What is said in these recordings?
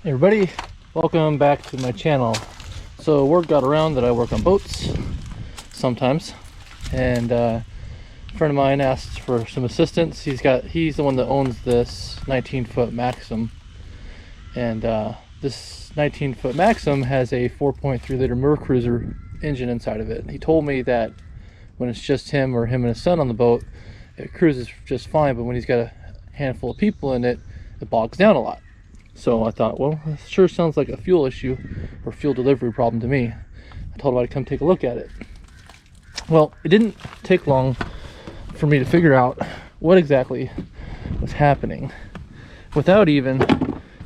Hey everybody, welcome back to my channel. So word got around that I work on boats sometimes, and a friend of mine asked for some assistance. He's the one that owns this 19-foot Maxum, and this 19-foot Maxum has a 4.3 liter Mercruiser engine inside of it. He told me that when it's just him or him and his son on the boat, it cruises just fine, but when he's got a handful of people in it, it bogs down a lot. So I thought, well, it sure sounds like a fuel issue or fuel delivery problem to me. I told him I'd come take a look at it. Well, it didn't take long for me to figure out what exactly was happening without even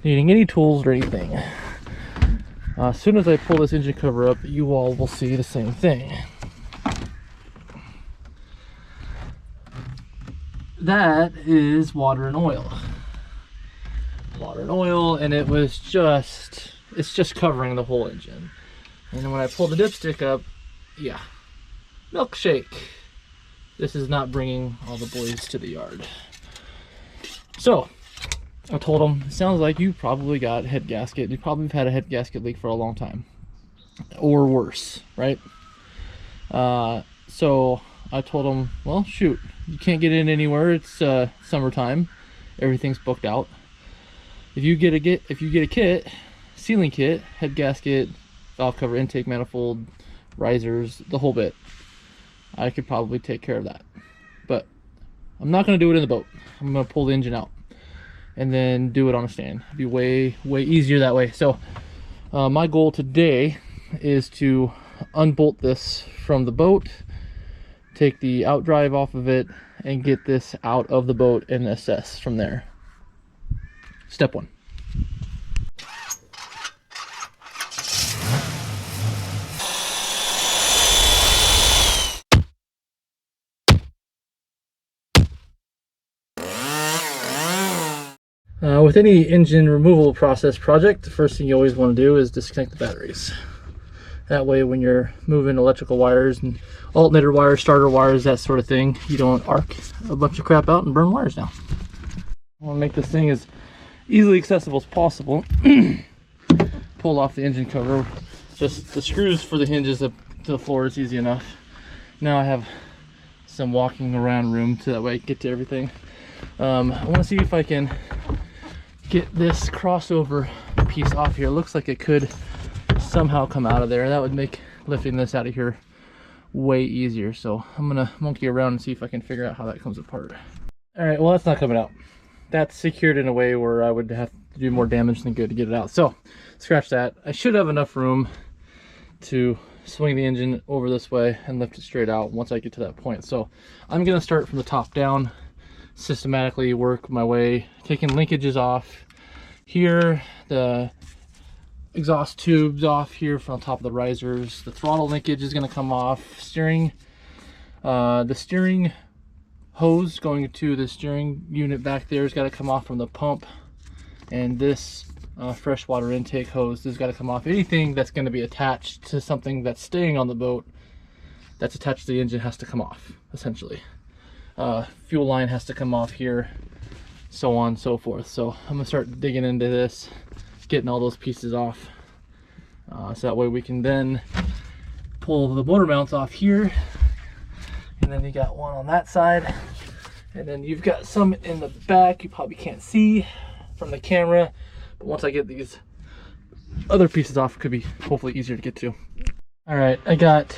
needing any tools or anything. As soon as I pull this engine cover up, you all will see the same thing. That is water and oil. And it was it's just covering the whole engine. And then when I pull the dipstick up, yeah, milkshake. This is not bringing all the boys to the yard. So I told him, it sounds like you probably got head gasket. You probably have had a head gasket leak for a long time, or worse, right? So I told him, well, shoot, you can't get in anywhere. It's summertime, everything's booked out. If you get a kit, sealing kit, head gasket, valve cover, intake manifold, risers, the whole bit, I could probably take care of that. But I'm not going to do it in the boat. I'm going to pull the engine out and then do it on a stand. It'd be way easier that way. So my goal today is to unbolt this from the boat, take the outdrive off of it, and get this out of the boat and assess from there. Step one. With any engine removal process project, the first thing you always want to do is disconnect the batteries. That way when you're moving electrical wires and alternator wires, starter wires, that sort of thing, you don't arc a bunch of crap out and burn wires down. I want to make this thing as easily accessible as possible. Pull off the engine cover. Just the screws for the hinges up to the floor is easy enough. Now I have some walking around room so that way I can get to everything. I want to see if I can get this crossover piece off here. It looks like it could somehow come out of there. That would make lifting this out of here way easier. So I'm gonna monkey around and see if I can figure out how that comes apart. All right, well, that's not coming out. That's secured in a way where I would have to do more damage than good to get it out. So scratch that. I should have enough room to swing the engine over this way and lift it straight out once I get to that point. So I'm gonna start from the top down, systematically work my way, taking linkages off here, the exhaust tubes off here from the top of the risers. The throttle linkage is going to come off. Steering, the steering hose going to the steering unit back there has got to come off from the pump, and this freshwater intake hose has got to come off. Anything that's going to be attached to something that's staying on the boat that's attached to the engine has to come off, essentially. Fuel line has to come off here, so on and so forth. So I'm gonna start digging into this, getting all those pieces off, so that way we can then pull the motor mounts off here, and then you got one on that side, and then you've got some in the back you probably can't see from the camera, but once I get these other pieces off, it could be hopefully easier to get to. All right, I got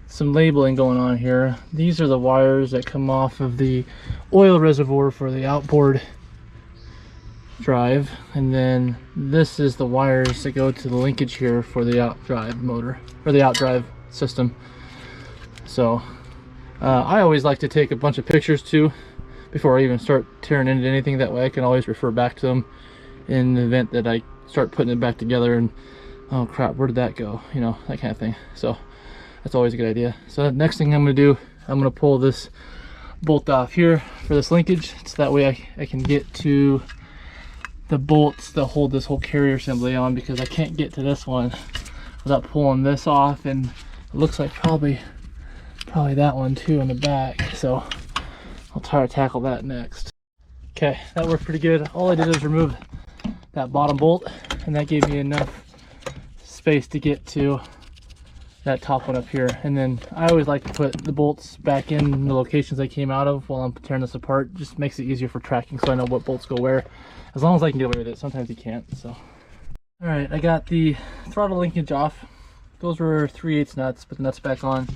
some labeling going on here. These are the wires that come off of the oil reservoir for the outboard drive, and then this is the wires that go to the linkage here for the outdrive motor, or the outdrive system. So I always like to take a bunch of pictures too before I even start tearing into anything. That way I can always refer back to them in the event that I start putting it back together and, oh crap, where did that go, you know, that kind of thing. So that's always a good idea. So the next thing I'm going to do, I'm going to pull this bolt off here for this linkage, so that way I can get to the bolts that hold this whole carrier assembly on, because I can't get to this one without pulling this off, and it looks like probably that one too in the back. So I'll try to tackle that next. Okay, that worked pretty good. All I did is remove that bottom bolt, and that gave me enough space to get to that top one up here. And then I always like to put the bolts back in the locations they came out of while I'm tearing this apart. Just makes it easier for tracking, so I know what bolts go where, as long as I can get away with it. Sometimes you can't. So all right, I got the throttle linkage off. Those were 3/8 nuts, put the nuts back on.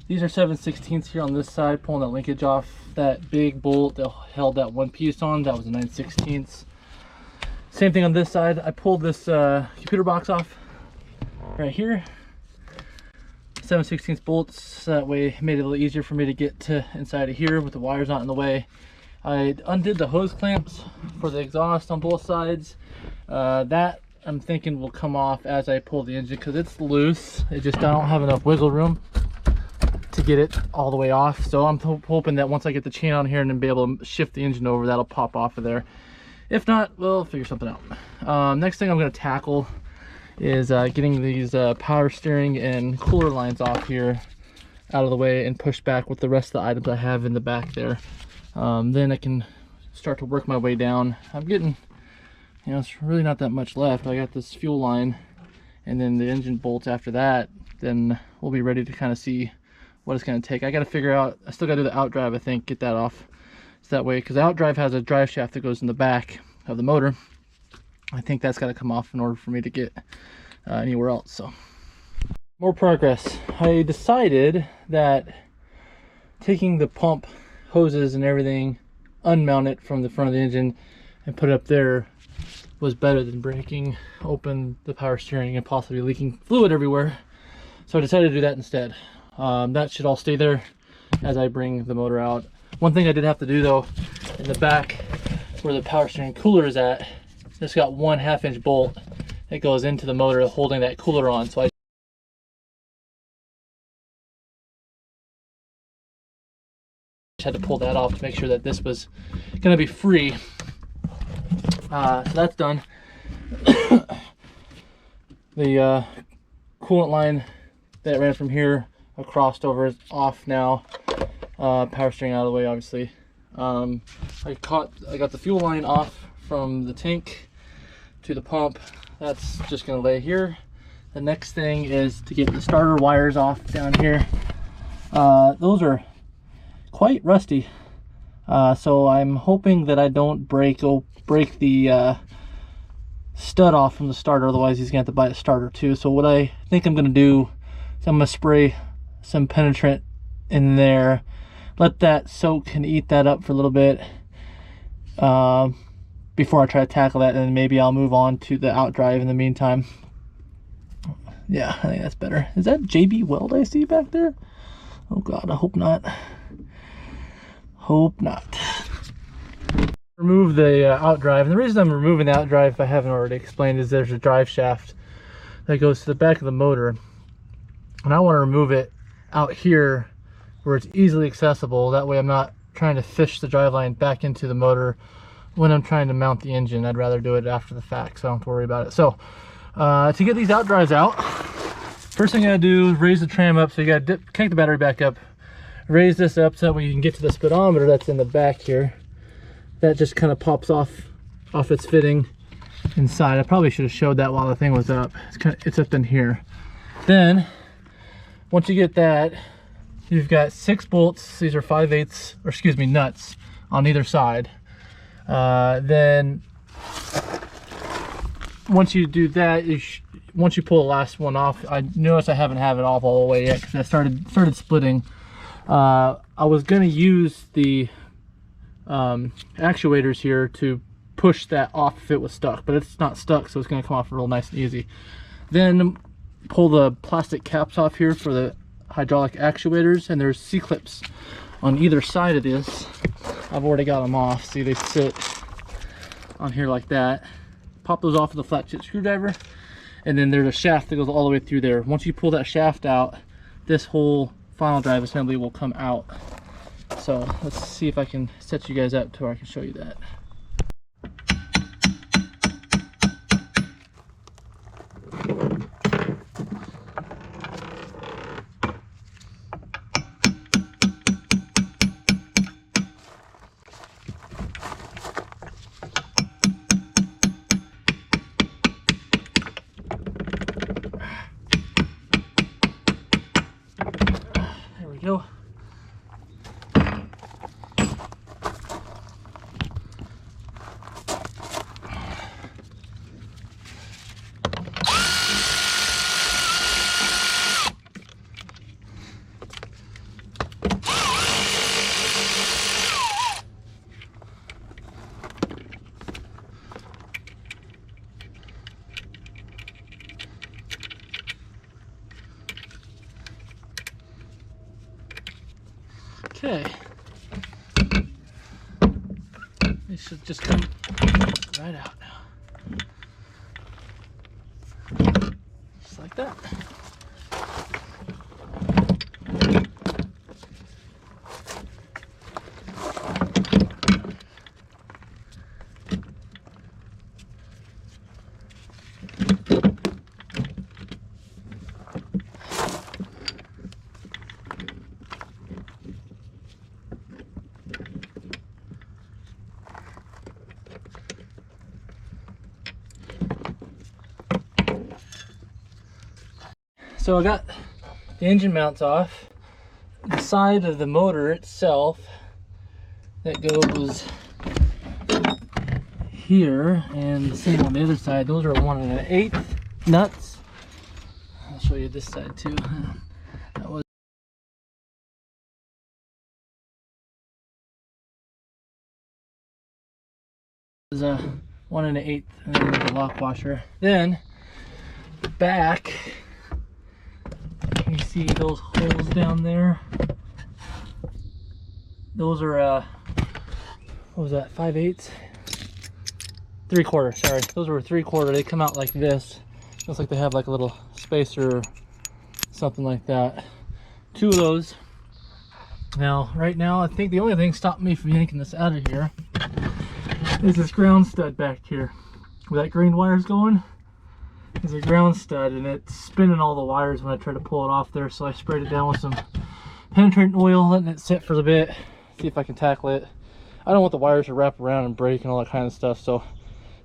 These are 7/16 here on this side, pulling that linkage off. That big bolt that held that one piece on, that was a 9/16. Same thing on this side. I pulled this computer box off right here. 7/16 bolts, that way it made it a little easier for me to get to inside of here with the wires not in the way. I undid the hose clamps for the exhaust on both sides. That I'm thinking will come off as I pull the engine because it's loose. I don't have enough wiggle room to get it all the way off. So I'm hoping that once I get the chain on here and then be able to shift the engine over, that'll pop off of there. If not, we'll figure something out. Next thing I'm going to tackle is getting these power steering and cooler lines off here out of the way and push back with the rest of the items I have in the back there. Then I can start to work my way down. I'm getting, you know, it's really not that much left. I got this fuel line and then the engine bolts after that. Then we'll be ready to kind of see what it's going to take. I got to figure out, I still got to do the outdrive, I think, get that off. So that way, because the outdrive has a drive shaft that goes in the back of the motor. I think that's got to come off in order for me to get anywhere else. So more progress. I decided that taking the pump hoses and everything, unmount it from the front of the engine and put it up there was better than breaking open the power steering and possibly leaking fluid everywhere. So I decided to do that instead. That should all stay there as I bring the motor out. One thing I did have to do though, in the back where the power steering cooler is at, it's got 1/2 inch bolt that goes into the motor holding that cooler on. So I just had to pull that off to make sure that this was going to be free. So that's done. The coolant line that ran from here across over is off now. Power steering out of the way, obviously. I got the fuel line off from the tank to the pump. That's just gonna lay here. The next thing is to get the starter wires off down here. Those are quite rusty, so I'm hoping that I don't break the stud off from the starter, otherwise he's gonna have to buy a starter too. So what I think I'm gonna do is I'm gonna spray some penetrant in there, let that soak and eat that up for a little bit before I try to tackle that, and maybe I'll move on to the outdrive in the meantime. Yeah, I think that's better. Is that JB Weld I see back there? Oh God, I hope not. Hope not. Remove the outdrive, and the reason I'm removing the outdrive, if I haven't already explained, is there's a drive shaft that goes to the back of the motor, and I want to remove it out here where it's easily accessible. That way I'm not trying to fish the driveline back into the motor when I'm trying to mount the engine. I'd rather do it after the fact so I don't have to worry about it. So to get these outdrives out, first thing I gotta do is raise the tram up. So you gotta connect the battery back up, raise this up so that way you can get to the speedometer that's in the back here. That just kind of pops off its fitting inside. I probably should have showed that while the thing was up. It's up in here. Then once you get that, you've got 6 bolts. These are 5/8, or excuse me, nuts on either side. Then once you do that, once you pull the last one off, I notice I haven't have it off all the way yet because I started splitting. I was going to use the actuators here to push that off if it was stuck, but it's not stuck, so it's going to come off real nice and easy. Then pull the plastic caps off here for the hydraulic actuators, and there's C-clips on either side of this. I've already got them off. See, they sit on here like that. Pop those off with a flat tip screwdriver, and then there's a shaft that goes all the way through there. Once you pull that shaft out, this whole final drive assembly will come out. So let's see if I can set you guys up to where I can show you that. Okay. It should just come right out now. Just like that. So I got the engine mounts off. The side of the motor itself that goes here, and the same on the other side. Those are 1 1/8 nuts. I'll show you this side too. That was a 1 1/8, and then there's a lock washer. Then the back. You see those holes down there? Those are what was that, 5/8? 3/4, sorry. Those were 3/4. They come out like this. Looks like they have like a little spacer or something like that. 2 of those. Now, right now, I think the only thing stopping me from yanking this out of here is this ground stud back here. Where that green wire's going. There's a ground stud, and it's spinning all the wires when I try to pull it off there, so I sprayed it down with some penetrating oil, letting it sit for a bit, see if I can tackle it. I don't want the wires to wrap around and break and all that kind of stuff, so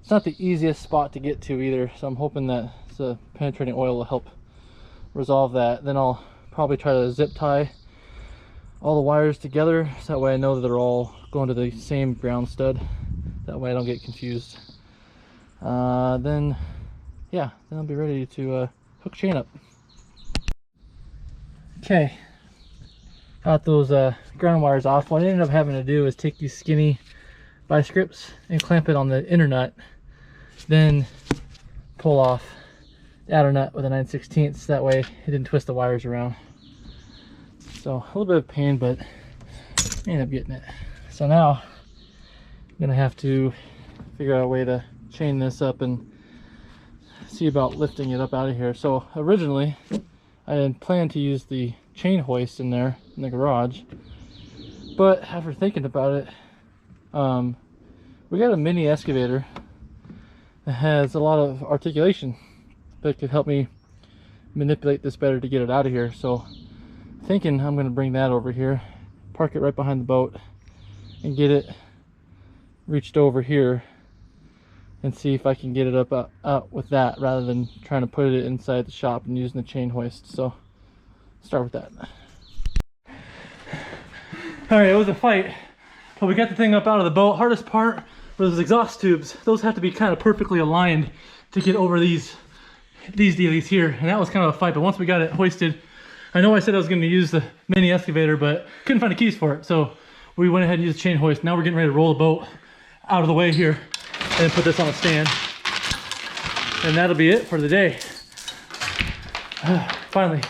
it's not the easiest spot to get to either, so I'm hoping that the penetrating oil will help resolve that. Then I'll probably try to zip tie all the wires together, so that way I know that they're all going to the same ground stud. That way I don't get confused. Then I'll be ready to hook chain up. Okay, got those ground wires off. What I ended up having to do is take these skinny bi-scripts and clamp it on the inner nut, then pull off the outer nut with a 9/16. That way it didn't twist the wires around. So a little bit of pain, but I ended up getting it. So now I'm gonna have to figure out a way to chain this up and see about lifting it up out of here. So originally I had planned to use the chain hoist in there in the garage, but after thinking about it, we got a mini excavator that has a lot of articulation that could help me manipulate this better to get it out of here. So thinking I'm going to bring that over here, park it right behind the boat, and get it reached over here and see if I can get it up out with that, rather than trying to put it inside the shop and using the chain hoist. So start with that. All right, it was a fight, but we got the thing up out of the boat. Hardest part was those exhaust tubes. Those have to be kind of perfectly aligned to get over these dealies here, and that was kind of a fight. But once we got it hoisted, I know I said I was going to use the mini excavator, but couldn't find the keys for it, so we went ahead and used the chain hoist. Now we're getting ready to roll the boat out of the way here and put this on a stand, and that'll be it for the day. Finally